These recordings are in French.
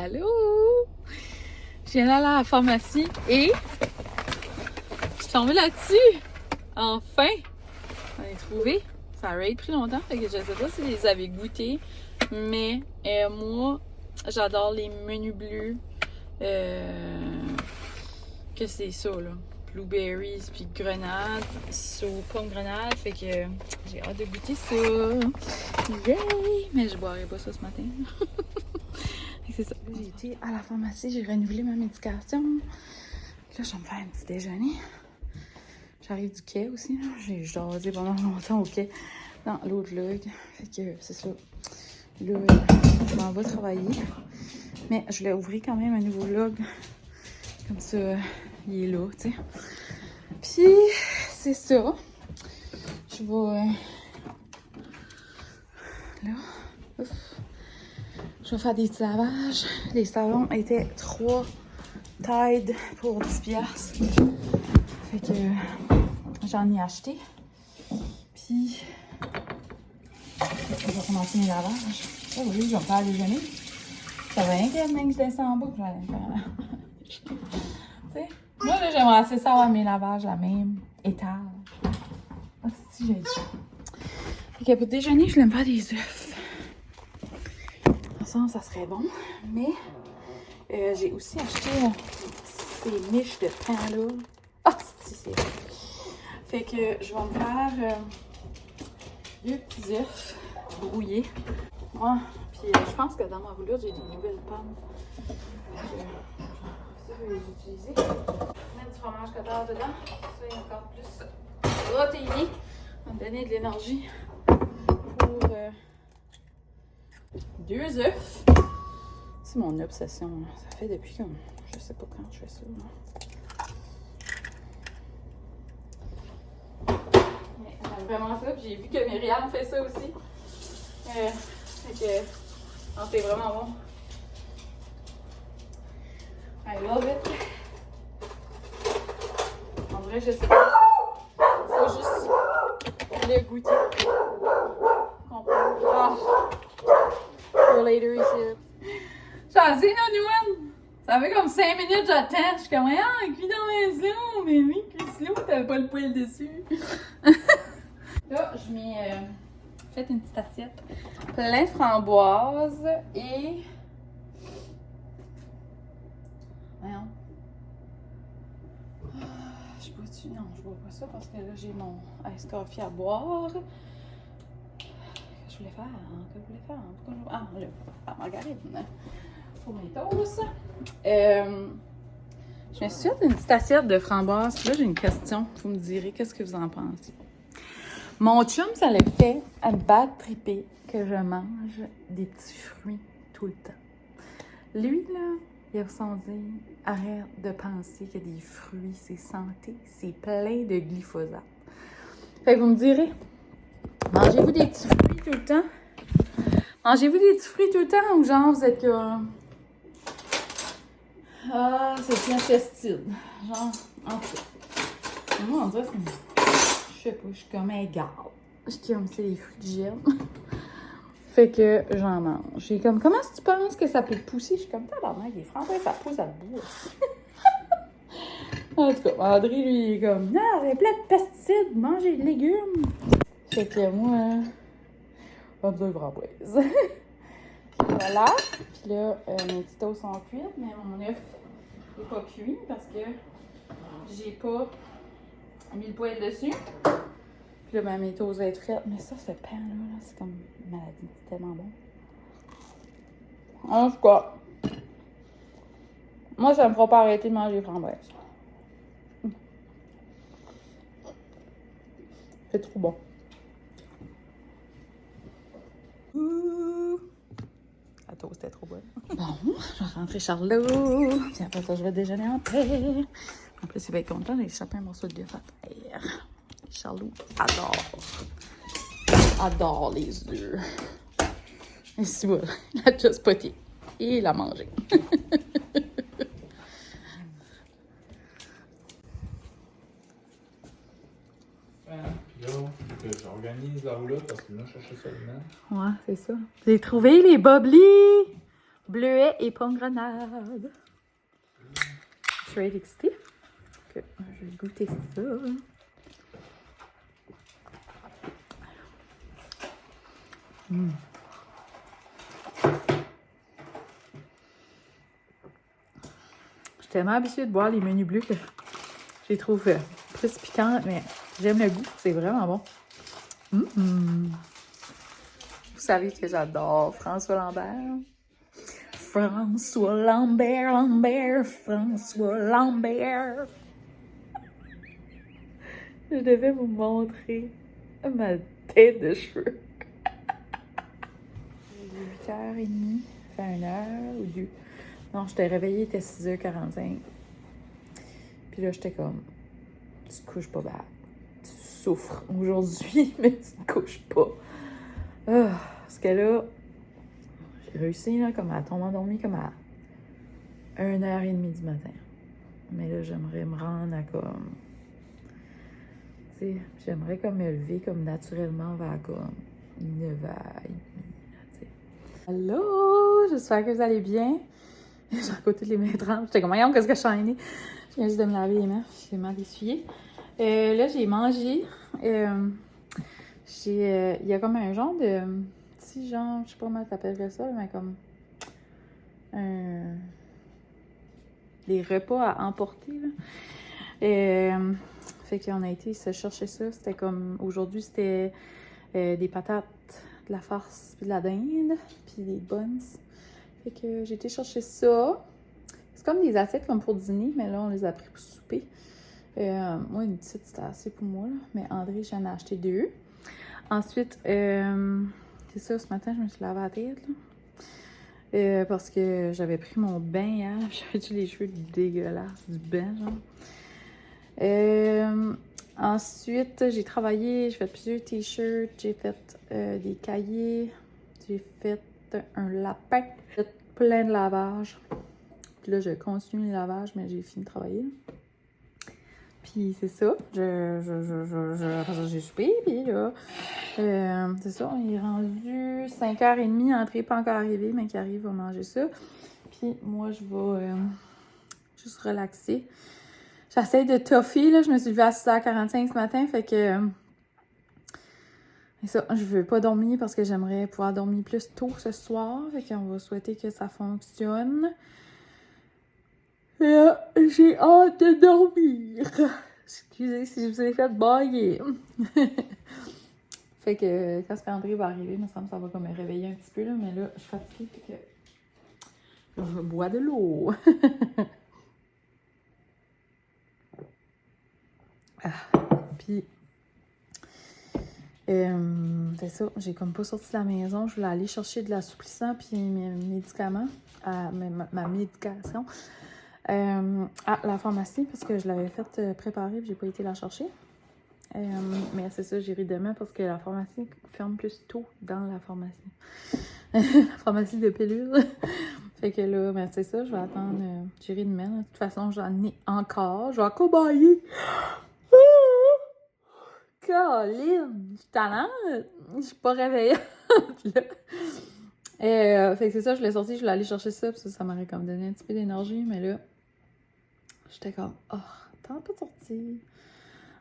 Allô? Je viens d'aller à la pharmacie et je suis tombée là-dessus. Enfin! J'en ai trouvé. Ça aurait pris longtemps, fait que je sais pas si vous les avez goûtés. Mais moi, j'adore les menus bleus. Que c'est ça, là. Blueberries puis grenades. Pomme grenade. Fait que j'ai hâte de goûter ça. Yay! Mais je boirai pas ça ce matin. C'est ça. J'ai été à la pharmacie, j'ai renouvelé ma médication. Là, je vais me faire un petit déjeuner. J'arrive du quai aussi. Là. J'ai jasé pendant longtemps au quai dans l'autre vlog. Fait que c'est ça. Là, je m'en vais travailler. Mais je voulais ouvrir quand même un nouveau vlog. Comme ça, il est là, tu sais. Puis, c'est ça. Je vais... là. Ouf. Je vais faire des petits lavages. Les savons étaient 3 Tide pour 10$. Fait que j'en ai acheté. Puis, je vais commencer mes lavages. Oh oui, je vais me faire déjeuner. Ça va rien que même que je descends en bas, je vais aller me faire. Tu sais, moi, là, j'aimerais assez ça avoir mes lavages à la même étage. Ah, si, j'ai dit. Fait que pour déjeuner, je voulais me faire des œufs. Ça serait bon. Mais j'ai aussi acheté ces miches de pain là. Ah, si, c'est bon. Fait que je vais me faire 2 petits œufs brouillés. Moi, puis je pense que dans ma roulotte, j'ai des nouvelles pommes. Fait que ça, je vais les utiliser. Mettre du fromage cottage dedans. Ça est encore plus protéiné. Ça va me donner de l'énergie pour 2 œufs. C'est mon obsession. Ça fait depuis comme... Je sais pas quand je fais ça. Mais j'aime vraiment ça. Puis j'ai vu que Myriam fait ça aussi. Fait que... Non, c'est vraiment bon. I love it. En vrai, je sais pas. Faut juste le goûter. Ah! For later ici. J'en sais, là, Nouane! Ça fait comme 5 minutes, j'attends. Je suis comme, ah, cuit dans mes slow. Mais oui, cuit slow, t'avais pas le poil dessus. Là, je mets. Fait une petite assiette plein de framboises et. Voyons. Je bois-tu? Non, je bois pas ça parce que là, j'ai mon ice coffee à boire. Je voulais faire, que je voulais faire. Ah, là, la margarine pour mes toasts. Je me suis fait une petite assiette de framboises. Puis là, j'ai une question. Vous me direz qu'est-ce que vous en pensez. Mon chum, ça le fait à bad triper que je mange des petits fruits tout le temps. Lui, là, il a son dire, arrête de penser que des fruits, c'est santé, c'est plein de glyphosate. Fait que vous me direz, mangez-vous des petits fruits tout le temps? Mangez-vous des petits fruits tout le temps ou genre vous êtes comme... Ah, c'est bien pesticide. Genre, en tout cas. Moi, on dirait que c'est... Je sais pas, je suis comme égale. C'est les fruits que j'aime. Fait que j'en mange. J'ai comme, comment est-ce que tu penses que ça peut pousser? Je suis comme, tabarnak, les framboises, ça pousse à bout. En tout cas, André, lui, il est comme, non, c'est plein de pesticides, mangez des légumes. Fait que moi, pas besoin de framboises. Voilà. Puis là, mes petits toasts sont cuits, mais mon œuf n'est pas cuit parce que j'ai pas mis le poêle dessus. Puis là, ben, mes toasts vont être frais. Mais ça, ce pain-là, -là, c'est comme une maladie. C'est tellement bon. En tout cas, moi, ça me fera pas arrêter de manger les framboises. C'est trop bon. La toast est trop bonne. Bon, je vais rentrer Charlot. Puis après ça, je vais déjeuner en paix. En plus, il va être content d'échapper un morceau de bœuf à terre. Charlot adore les œufs. Et si voilà, il a déjà spoté. Et il a mangé. J'organise la roulotte parce que là, je cherchais ça dedans. Ouais, c'est ça. J'ai trouvé les boblis! bleuet et pomme grenade. Je suis excitée. Je vais goûter ça. Je suis tellement habituée de boire les menus bleus que je les trouve plus piquantes, mais j'aime le goût. C'est vraiment bon. Vous savez que j'adore François Lambert. François Lambert, Lambert, François Lambert. Je devais vous montrer ma tête de cheveux. Il est 8h30, ça fait 1h ou 2. Non, j'étais réveillée, il était 6h45. Puis là, j'étais comme, tu te couches pas bad. Tu souffres aujourd'hui, mais tu te couches pas. Parce que là, j'ai réussi là, comme à tomber endormie comme à 1h30 du matin. Mais là, j'aimerais me rendre à comme... Tu sais, j'aimerais comme me lever comme naturellement vers comme 9h30. Allô! J'espère que vous allez bien. J'ai à côté de les mains trempées. J'étais comme, voyons, qu'est-ce que je suis enchaînée? Je viens juste de me laver les mains. J'ai mal essuyé. Là, j'ai mangé. Il y a comme un genre de petit genre, je sais pas comment t'appellerais ça, mais comme des repas à emporter. Là. Fait qu'on a été se chercher ça. C'était comme, aujourd'hui, c'était des patates, de la farce, puis de la dinde, puis des buns. Fait que j'ai été chercher ça. C'est comme des assiettes comme pour dîner, mais là, on les a pris pour souper. Moi, une petite, c'était assez pour moi, là. Mais André, j'en ai acheté 2. Ensuite, c'est ça, ce matin, je me suis lavé la tête, là. Parce que j'avais pris mon bain hier, j'avais eu les cheveux dégueulasses du bain, genre. Ensuite, j'ai travaillé, j'ai fait plusieurs t-shirts, j'ai fait des cahiers, j'ai fait un lapin, j'ai fait plein de lavage. Puis là, je continue le lavage, mais j'ai fini de travailler. Puis c'est ça, j'ai soupé, puis là, c'est ça, on est rendu 5h30, Entrée pas encore arrivée, mais qui arrive va manger ça. Puis moi, je vais juste relaxer. J'essaie de toffer, là, je me suis levée à 6h45 ce matin, fait que... c'est ça, je veux pas dormir parce que j'aimerais pouvoir dormir plus tôt ce soir, fait qu'on va souhaiter que ça fonctionne. J'ai hâte de dormir. Excusez si je vous ai fait bailler. Fait que quand André va arriver, il me semble que ça va comme me réveiller un petit peu, là, mais là, je suis fatiguée, fait que je bois de l'eau. Puis, c'est ça, j'ai comme pas sorti de la maison. Je voulais aller chercher de l'assouplissant puis mes médicaments, ma médication. À la pharmacie parce que je l'avais fait préparer et j'ai pas été la chercher. Mais c'est ça, j'irai demain parce que la pharmacie ferme plus tôt dans la pharmacie. La pharmacie de pilules. Fait que là, ben c'est ça, je vais attendre. J'irai demain. De toute façon, j'en ai encore. Je vais encore bailler. Caroline! Je suis talente! Je suis pas réveillée. Fait que c'est ça, je l'ai sorti, je voulais aller chercher ça, puis ça m'aurait comme donné un petit peu d'énergie, mais là, j'étais comme, t'en pas de sortir.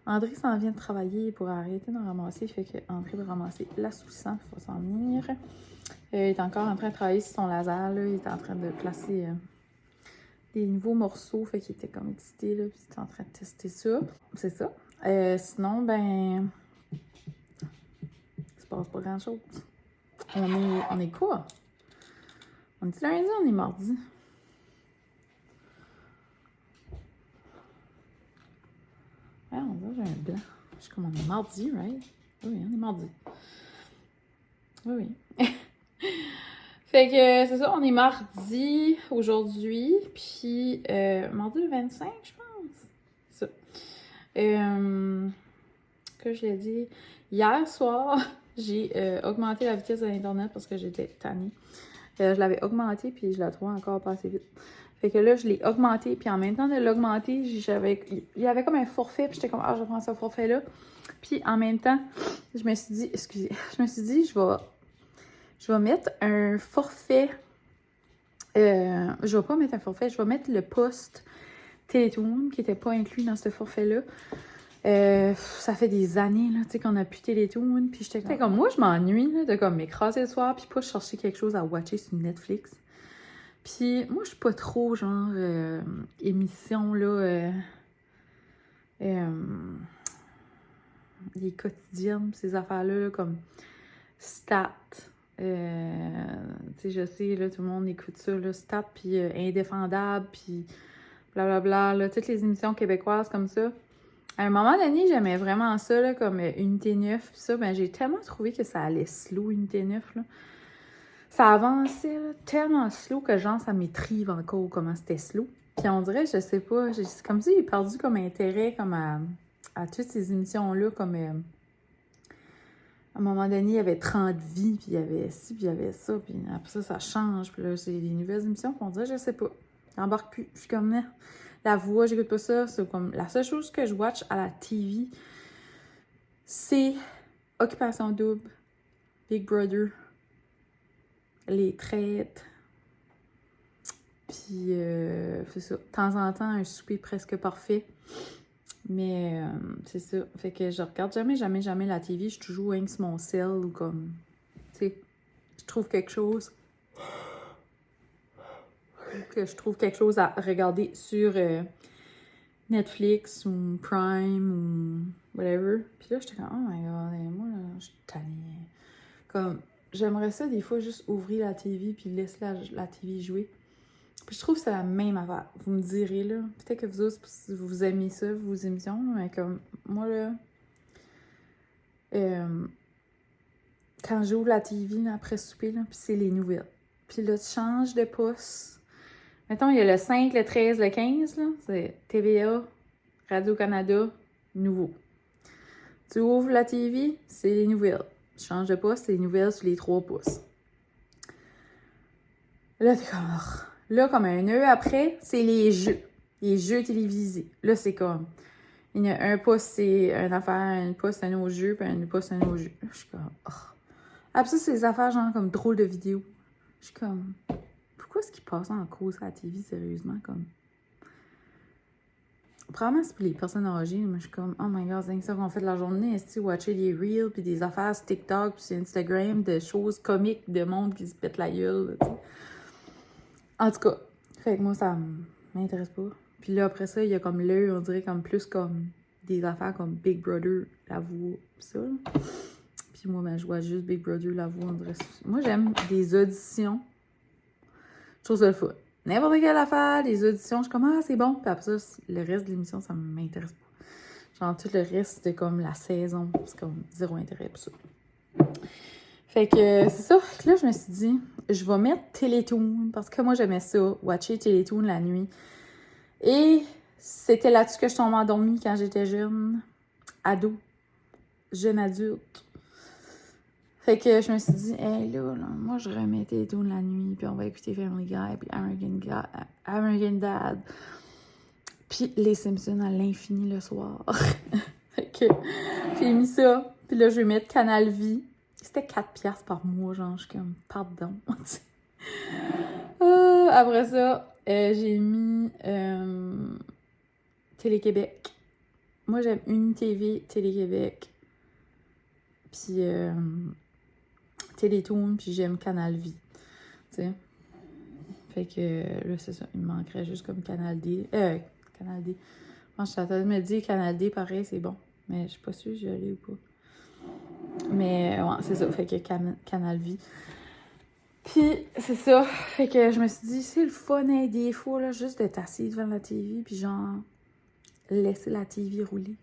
André s'en vient de travailler pour arrêter d'en ramasser, fait que André va ramasser l'assouplissant, il faut s'en venir. Il est encore en train de travailler sur son laser, là, il est en train de placer des nouveaux morceaux, fait qu'il était comme excité, là, puis il était en train de tester ça. C'est ça. Sinon, ben, il se passe pas grand-chose. On est quoi? On est lundi, on est mardi. Ah, on dirait que j'ai un blanc. Je suis comme, on est mardi, right? Oui, on est mardi. Oui. Fait que c'est ça, on est mardi aujourd'hui, puis mardi le 25, je pense. C'est ça. Que je l'ai dit, hier soir, j'ai augmenté la vitesse de l'Internet parce que j'étais tannée. Je l'avais augmenté, puis je la trouvais encore pas assez vite. Fait que là, je l'ai augmenté, puis en même temps de l'augmenter, il y avait comme un forfait, puis j'étais comme, je prends ce forfait-là. Puis en même temps, je me suis dit, je vais mettre un forfait Je vais pas mettre un forfait, je vais mettre le post Télétoon qui était pas inclus dans ce forfait-là. Ça fait des années, là, tu sais, qu'on a pu Télétoon, puis j'étais comme, moi, je m'ennuie, là, de comme m'écraser le soir, puis pas chercher quelque chose à watcher sur Netflix. Puis moi, je suis pas trop, genre, émission, là, les quotidiennes, ces affaires-là, là, comme Stat. Tu sais, je sais, là, tout le monde écoute ça, là, Stat, puis Indéfendable, puis blablabla, là, toutes les émissions québécoises comme ça. À un moment donné, j'aimais vraiment ça, là, comme Unité 9, pis ça, ben j'ai tellement trouvé que ça allait slow, Unité 9, là. Ça avançait, là, tellement slow que, genre, ça m'étrive encore comment c'était slow. Puis on dirait, je sais pas, c'est comme si j'ai perdu comme intérêt comme à toutes ces émissions-là, comme... à un moment donné, il y avait 30 vies, puis il y avait ci, puis il y avait ça, puis après ça, ça change, puis là, c'est des nouvelles émissions, puis on dirait, je sais pas, j'embarque plus, je suis comme... La voix, j'écoute pas ça. C'est comme la seule chose que je watch à la TV, c'est Occupation Double, Big Brother, Les Traites. Puis, c'est ça. De temps en temps, un souper presque parfait. Mais, c'est ça. Fait que je regarde jamais la TV. Je suis toujours rien que sur mon cell ou comme, tu sais, je trouve quelque chose. Que je trouve quelque chose à regarder sur Netflix ou Prime ou whatever. Puis là, j'étais comme, oh my god, moi, là, je suis tannée. Comme, j'aimerais ça des fois juste ouvrir la TV puis laisser la TV jouer. Puis je trouve que c'est la même affaire. Vous me direz, là. Peut-être que vous autres, vous aimez ça, vos émissions, mais comme, moi, là, quand j'ouvre la TV, là, après souper, là, puis c'est les nouvelles. Puis là, tu changes de poste. Mettons, il y a le 5, le 13, le 15, là. C'est TVA, Radio-Canada, nouveau. Tu ouvres la TV, c'est les nouvelles. Tu changes de poste, c'est les nouvelles sur les 3 pouces. Là, t'es comme... Là, comme un heure après, c'est les jeux télévisés. Là, c'est comme... Il y a un poste, c'est une affaire, un poste, c'est un autre jeu, puis un poste, c'est un autre jeu. Là, je suis comme... Oh. Après ça, c'est des affaires genre comme drôles de vidéos. Je suis comme... Pourquoi est-ce qu'ils passent en cause à la TV, sérieusement, comme... Probablement, c'est pour les personnes âgées, mais je suis comme, oh my god, c'est ça qu'on fait de la journée, est-ce que watcher des reels, puis des affaires sur TikTok, puis sur Instagram, de choses comiques, de monde qui se pète la gueule, tu sais. En tout cas, fait que moi, ça m'intéresse pas. Puis là, après ça, il y a comme l'œil, on dirait comme plus comme des affaires comme Big Brother, La Voix, pis ça, là. Puis moi, ben, je vois juste Big Brother, La Voix, on dirait... Moi, j'aime des auditions. Je trouve ça le fun. N'importe quelle affaire, les auditions, je suis comme, ah, c'est bon. Puis après ça, le reste de l'émission, ça m'intéresse pas. Genre, tout le reste, c'était comme la saison. C'est comme zéro intérêt pour ça. Fait que c'est ça. Fait que là, je me suis dit, je vais mettre Télétoon parce que moi, j'aimais ça, watcher Télétoon la nuit. Et c'était là-dessus que je tombais endormie quand j'étais jeune, ado, jeune adulte. Fait que je me suis dit, hey là, moi je remets Télétoon la nuit, puis on va écouter Family Guy, puis American Dad, puis Les Simpsons à l'infini le soir. Fait que j'ai mis ça, puis là je vais mettre Canal Vie. C'était 4$ par mois, genre, je suis comme, pardon. Après ça, j'ai mis Télé-Québec. Moi j'aime Unité-TV, Télé-Québec, puis... Télétoon, puis j'aime Canal Vie, tu sais. Fait que là, c'est ça. Il me manquerait juste comme Canal D. Canal D. Moi, je suis en train de me dire Canal D, pareil, c'est bon. Mais je suis pas sûre si j'y allais ou pas. Mais ouais, c'est ça. Fait que Canal Vie. Puis, c'est ça. Fait que je me suis dit, c'est le fun, hein, des fois, là, juste d'être assis devant la TV, puis genre, laisser la TV rouler.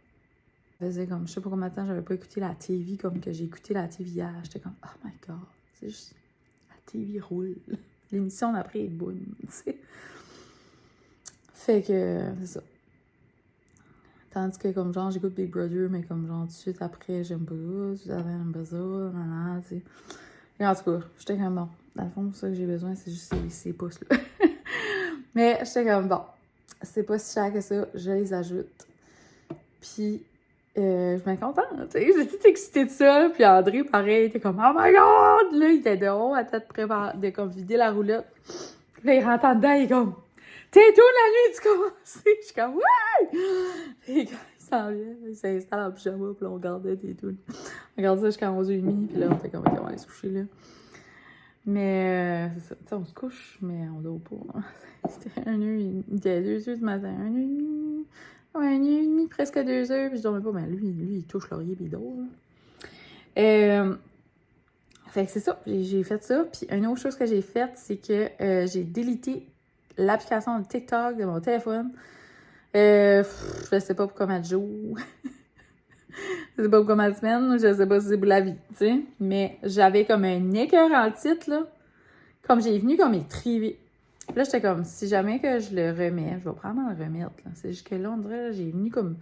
Ça faisait comme, je sais pas combien de temps j'avais pas écouté la TV comme que j'ai écouté la TV hier. J'étais comme, oh my god, c'est juste, la TV roule. L'émission d'après est bonne, tu sais. Fait que, c'est ça. Tandis que, comme genre, j'écoute Big Brother, mais comme genre, tout de suite après, j'aime pas ça, tout de suite après, j'aime pas ça, nanana, tu sais. Et en tout cas, j'étais comme, bon, dans le fond, ça que j'ai besoin, c'est juste ces pouces-là. Mais j'étais comme, bon, c'est pas si cher que ça, je les ajoute. Puis, je suis contente, tu sais, j'étais toute excitée de ça, puis André, pareil, était comme, oh my god! Là, il était dehors, à tête préparée, de comme vider la roulotte. Puis là, il rentre en dedans, il est comme, t'es tout la nuit, tu commences. Je suis comme, ouais! Et quand il s'en vient, il s'installe en pyjama, puis là, on regardait des tunes. On regardait ça jusqu'à 11h30, puis là, on était comme, ok, on va aller se coucher, là. Mais, c'est ça, tu sais, on se couche, mais on dort pas. C'était 1h30, il était 2h du matin, 1h30, ouais, 1h30, presque 2h, puis je dormais pas, mais lui, il touche l'oreiller, puis il dort, là. Fait que c'est ça, j'ai fait ça. Puis une autre chose que j'ai faite, c'est que j'ai délité l'application de TikTok de mon téléphone. Je sais pas pour combien de jours. Je sais pas pour combien de semaines. Je sais pas si c'est pour la vie, tu sais. Mais j'avais comme un écœur en titre, là. Comme j'ai venu comme écrire. Là, j'étais comme, si jamais que je le remets, je vais probablement le remettre, là. C'est juste que là, on dirait, là, j'ai venu comme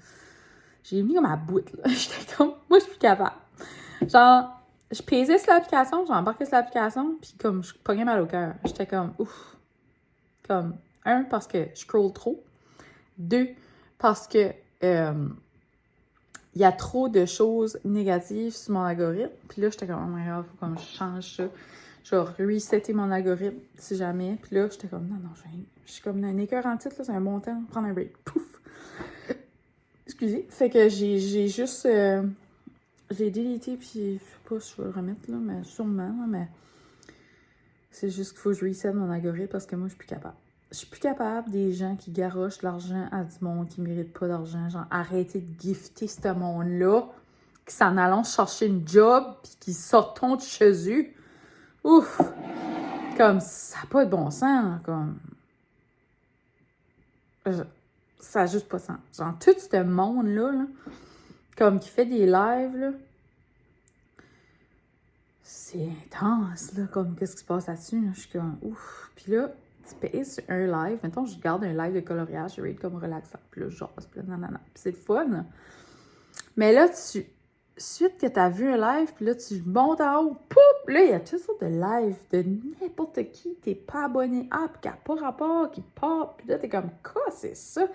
à bout, là. J'étais comme, moi, je suis plus capable. Genre, je pesais sur l'application, j'embarquais sur l'application, puis comme, je pognais mal au cœur. J'étais comme, ouf. Comme, parce que je scroll trop. 2, parce que il y a trop de choses négatives sur mon algorithme. Puis là, j'étais comme, oh my god, faut comme je change ça. Je vais resetter mon algorithme, si jamais. Puis là, j'étais comme, non, je suis comme un écœur en titre, là, c'est un bon temps, prendre un break. Pouf! Excusez. Fait que j'ai juste... j'ai délité, puis je sais pas si je vais le remettre, là, mais sûrement, là, mais c'est juste qu'il faut que je reset mon algorithme parce que moi, je suis plus capable. Je suis plus capable des gens qui garochent de l'argent à du monde qui mérite pas d'argent. Genre, arrêtez de gifter ce monde-là, qui s'en allant chercher une job, puis qui sortent de chez eux. Ouf! Comme, ça n'a pas de bon sens, comme... Ça n'a juste pas de sens. Genre, tout ce monde-là, là, comme qui fait des lives, là, c'est intense, là, comme qu'est-ce qui se passe là-dessus, là. Je suis comme, ouf. Puis là, tu payes sur un live. Mettons, je regarde un live de coloriage, je read comme relaxant. Puis là, je jase, puis là, nanana. Puis c'est le fun. Mais là, suite que tu as vu un live, puis là, tu montes en haut, poup! Là, il y a toutes sortes de lives de n'importe qui, t'es pas abonné à, puis qui n'a pas rapport, qui pop. Puis là, t'es comme, quoi, c'est ça?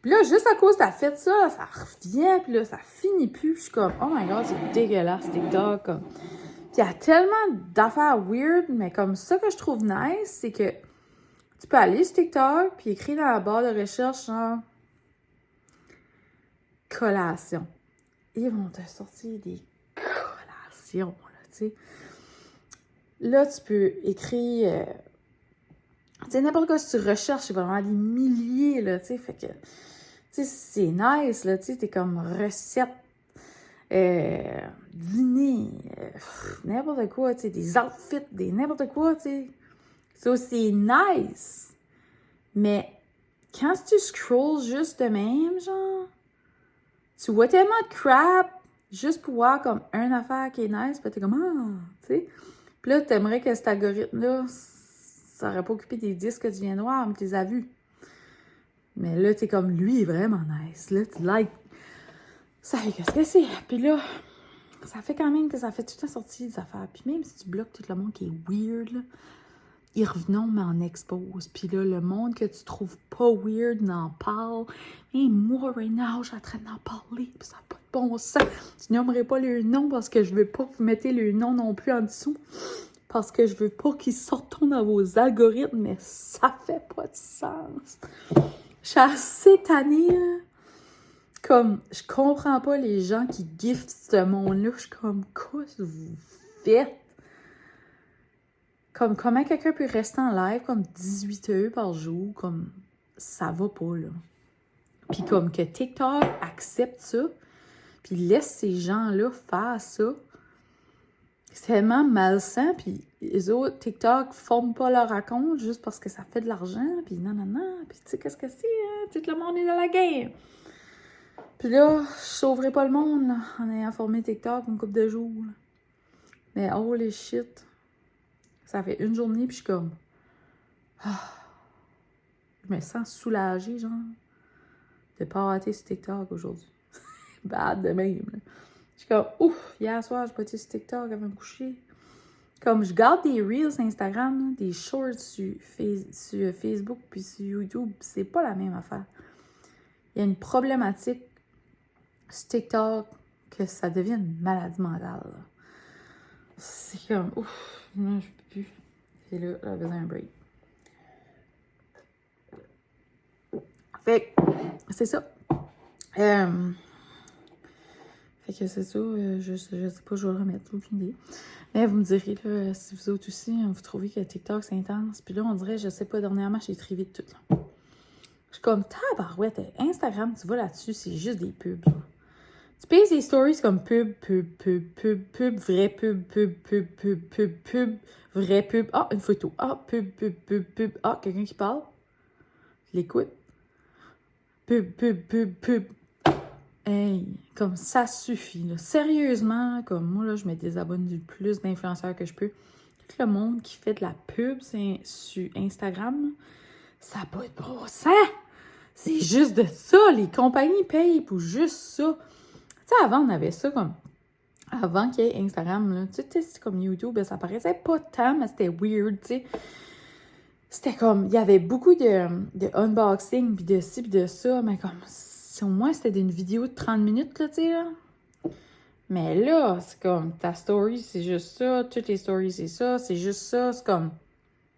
Puis là, juste à cause que t'as fait ça, ça revient, puis là, ça finit plus. Puis je suis comme, oh my god, c'est dégueulasse, TikTok, comme... Puis il y a tellement d'affaires weird, mais comme ça que je trouve nice, c'est que tu peux aller sur TikTok puis écrire dans la barre de recherche genre collation. Ils vont te sortir des collations, là, tu sais. Là, tu peux écrire, tu sais, n'importe quoi, si tu recherches, c'est vraiment des milliers, là, tu sais. Fait que, tu sais, c'est nice, là, tu sais, t'es comme recette. Dîner, n'importe quoi, tu sais, des outfits, des n'importe quoi, tu sais. Ça, c'est nice. Mais quand tu scrolls juste de même, genre, tu vois tellement de crap juste pour voir comme une affaire qui est nice, puis t'es comme, tu sais. Puis là, t'aimerais que cet algorithme-là, ça aurait pas occupé des disques que tu viens de voir, mais tu les as vus. Mais là, t'es comme, lui est vraiment nice. Là, tu likes. Ça fait qu'est-ce que c'est? Puis là, ça fait quand même que ça fait tout le temps sortir des affaires. Puis même si tu bloques tout le monde qui est weird, là, ils revenons, mais en expose. Puis là, le monde que tu trouves pas weird n'en parle. Et moi, right now, je suis en train d'en parler. Puis ça n'a pas de bon sens. Tu nommerais pas le nom parce que je veux pas que vous mettez le nom non plus en dessous. Parce que je veux pas qu'ils sortent dans vos algorithmes. Mais ça fait pas de sens. Je suis assez tannée, là. Comme, je comprends pas les gens qui giftent ce monde-là. Je suis comme, quoi vous faites? Comme, comment quelqu'un peut rester en live comme 18 heures par jour? Comme, ça va pas, là. Puis comme que TikTok accepte ça, puis laisse ces gens-là faire ça, c'est tellement malsain, puis les autres, TikTok, forment pas leur raconte juste parce que ça fait de l'argent, puis non, puis tu sais, qu'est-ce que c'est, hein? Tout le monde est dans la game. Puis là, je sauverai pas le monde, là, en ayant formé TikTok une couple de jours, là. Mais holy shit, ça fait une journée, puis je suis comme... Je me sens soulagée, genre, de pas rater sur TikTok aujourd'hui. Bad de même, là. Je suis comme, ouf, hier soir, j'ai pas été sur TikTok avant de me coucher. Comme, je garde des Reels Instagram, là, des Shorts sur Facebook puis sur YouTube, c'est pas la même affaire. Il y a une problématique sur TikTok que ça devient une maladie mentale, là. C'est comme, ouf, moi, je peux plus. C'est là, j'ai besoin d'un break. Fait que, c'est ça. Fait que c'est ça, je sais pas, je vais le remettre, aucune idée. Mais vous me direz, là, si vous autres aussi, vous trouvez que TikTok, c'est intense. Puis là, on dirait, je sais pas, dernièrement, j'ai très vite tout, là. Je suis comme, tabarouette, Instagram, tu vas là-dessus, c'est juste des pubs, là. Tu payes des stories comme pub, vraie pub, vraie pub. Ah, une photo. Ah, pub. Ah, quelqu'un qui parle. Je l'écoute. Pub. Hey, comme ça suffit, là. Sérieusement, comme moi, là, je me désabonne du plus d'influenceurs que je peux. Tout le monde qui fait de la pub sur Instagram, ça n'a pas de bon sens. C'est juste de ça. Les compagnies payent pour juste ça. Tu sais, avant, on avait ça comme... Avant qu'il y ait Instagram, là. Tu sais, c'est comme YouTube, ça paraissait pas tant, mais c'était weird, tu sais. C'était comme... Il y avait beaucoup de unboxing, puis de ci, puis de ça, mais comme... Au moins, c'était une vidéo de 30 minutes, là, tu sais, là. Mais là, c'est comme... Ta story, c'est juste ça. Toutes les stories, c'est ça. C'est juste ça. C'est comme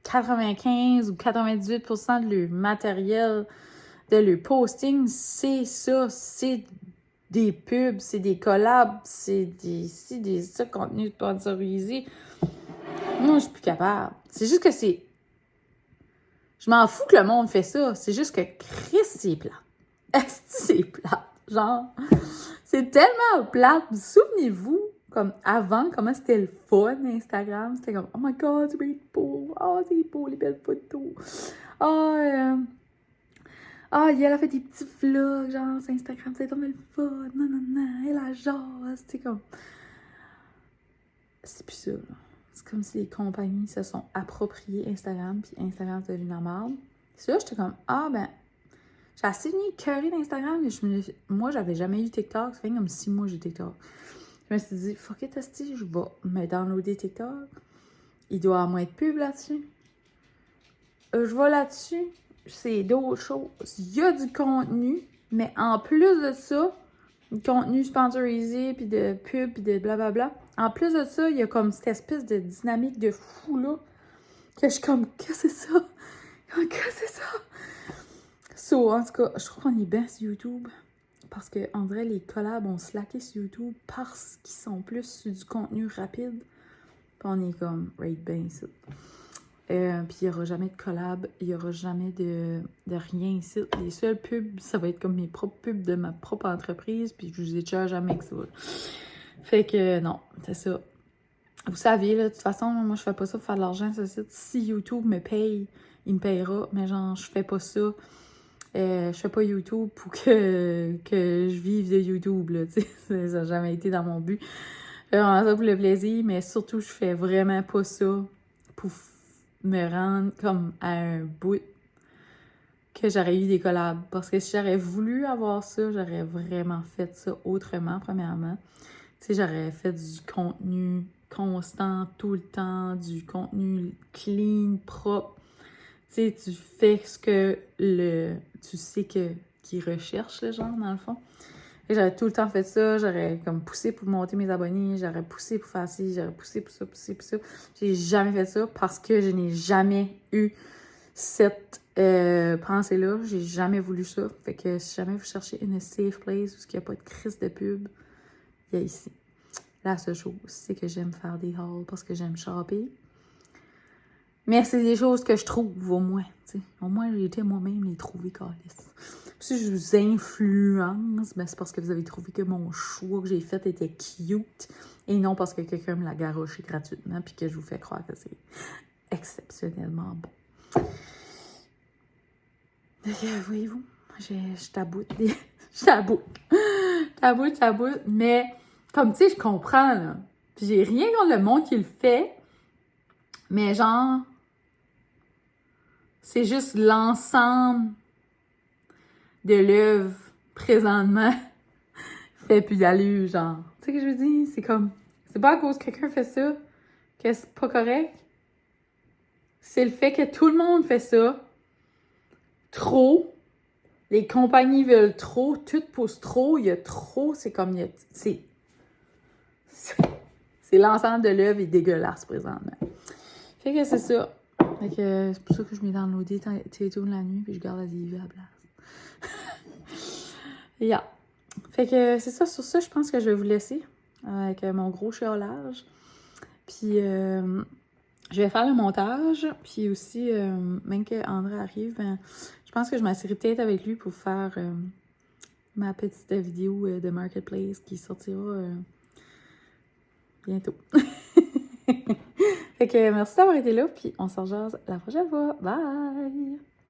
95 ou 98% de leur matériel, de leur posting, c'est ça. C'est des pubs, c'est des collabs, c'est des contenus sponsorisés. Moi, je suis plus capable. C'est juste que c'est... Je m'en fous que le monde fait ça. C'est juste que Chris, c'est plate. Est-ce que c'est plate? Genre, c'est tellement plate. Souvenez-vous, comme avant, comment c'était le fun, Instagram. C'était comme, oh my God, c'est beau. Oh, c'est beau, les belles photos. Ah, elle a fait des petits vlogs, genre, sur Instagram, c'est tombé le fun, non, elle a jase, c'est comme... C'est plus ça, là. C'est comme si les compagnies se sont appropriées Instagram, puis Instagram est devenu la merde. C'est là, j'étais comme, j'ai assez venu curry d'Instagram, moi, j'avais jamais eu TikTok, ça fait comme 6 mois que j'ai TikTok. Je me suis dit, fuck it, esti, je vais me downloader TikTok. Il doit avoir moins de pub là-dessus. Je vais là-dessus. C'est d'autres choses. Il y a du contenu, mais en plus de ça, du contenu sponsorisé, puis de pub, puis de blablabla. En plus de ça, il y a comme cette espèce de dynamique de fou, là, que je suis comme, qu'est-ce que c'est ça? Qu'est-ce que c'est ça? So, en tout cas, je trouve qu'on est bien sur YouTube. Parce que, on dirait, les collabs ont slacké sur YouTube parce qu'ils sont plus sur du contenu rapide. Puis on est comme, right bien ça. Puis il n'y aura jamais de collab, il n'y aura jamais de rien ici. Les seules pubs, ça va être comme mes propres pubs de ma propre entreprise, puis je vous ai déjà jamais que ça. Fait que non, c'est ça. Vous savez, là, de toute façon, moi je fais pas ça pour faire de l'argent, ça. Si YouTube me paye, il me payera, mais genre, je fais pas ça. Je fais pas YouTube pour que je vive de YouTube, là, tu sais. Ça n'a jamais été dans mon but. Je fais vraiment ça pour le plaisir, mais surtout, je fais vraiment pas ça pour me rendre comme à un bout que j'aurais eu des collabs. Parce que si j'aurais voulu avoir ça, j'aurais vraiment fait ça autrement, premièrement. Tu sais, j'aurais fait du contenu constant tout le temps, du contenu clean, propre. Tu sais, tu fais ce que tu sais qu'ils recherchent, le genre, dans le fond. Et j'aurais tout le temps fait ça, j'aurais comme poussé pour monter mes abonnés, j'aurais poussé pour faire ci, j'aurais poussé pour ça. J'ai jamais fait ça parce que je n'ai jamais eu cette pensée-là. J'ai jamais voulu ça. Fait que si jamais vous cherchez une safe place où il n'y a pas de crise de pub, il y a ici. La seule chose, c'est que j'aime faire des hauls parce que j'aime shopper. Mais c'est des choses que je trouve, au moins. T'sais. Au moins, j'ai été moi-même les trouver, câlisse. Si je vous influence, ben c'est parce que vous avez trouvé que mon choix que j'ai fait était cute et non parce que quelqu'un me l'a garoché gratuitement puis que je vous fais croire que c'est exceptionnellement bon. Voyez-vous, je taboute. Je taboute. Mais comme tu sais, je comprends, là. Puis j'ai rien contre le monde qui le fait. Mais genre, c'est juste l'ensemble de l'œuvre présentement fait plus d'allure, genre. Tu sais ce que je veux dire? C'est comme, c'est pas à cause que quelqu'un fait ça que c'est pas correct. C'est le fait que tout le monde fait ça. Trop. Les compagnies veulent trop. Tout pousse trop. Il y a trop. C'est comme, c'est l'ensemble de l'œuvre est dégueulasse présentement. Fait que c'est ça. Fait que c'est pour ça que je m'ai downloadé tôt la nuit puis je garde la DV à la place. Yeah. Fait que c'est ça, sur ça, je pense que je vais vous laisser avec mon gros chiolage. Puis je vais faire le montage, puis aussi, même que André arrive, ben, je pense que je m'assierai peut-être avec lui pour faire ma petite vidéo de Marketplace qui sortira bientôt. Fait que merci d'avoir été là, puis on se rejase la prochaine fois. Bye!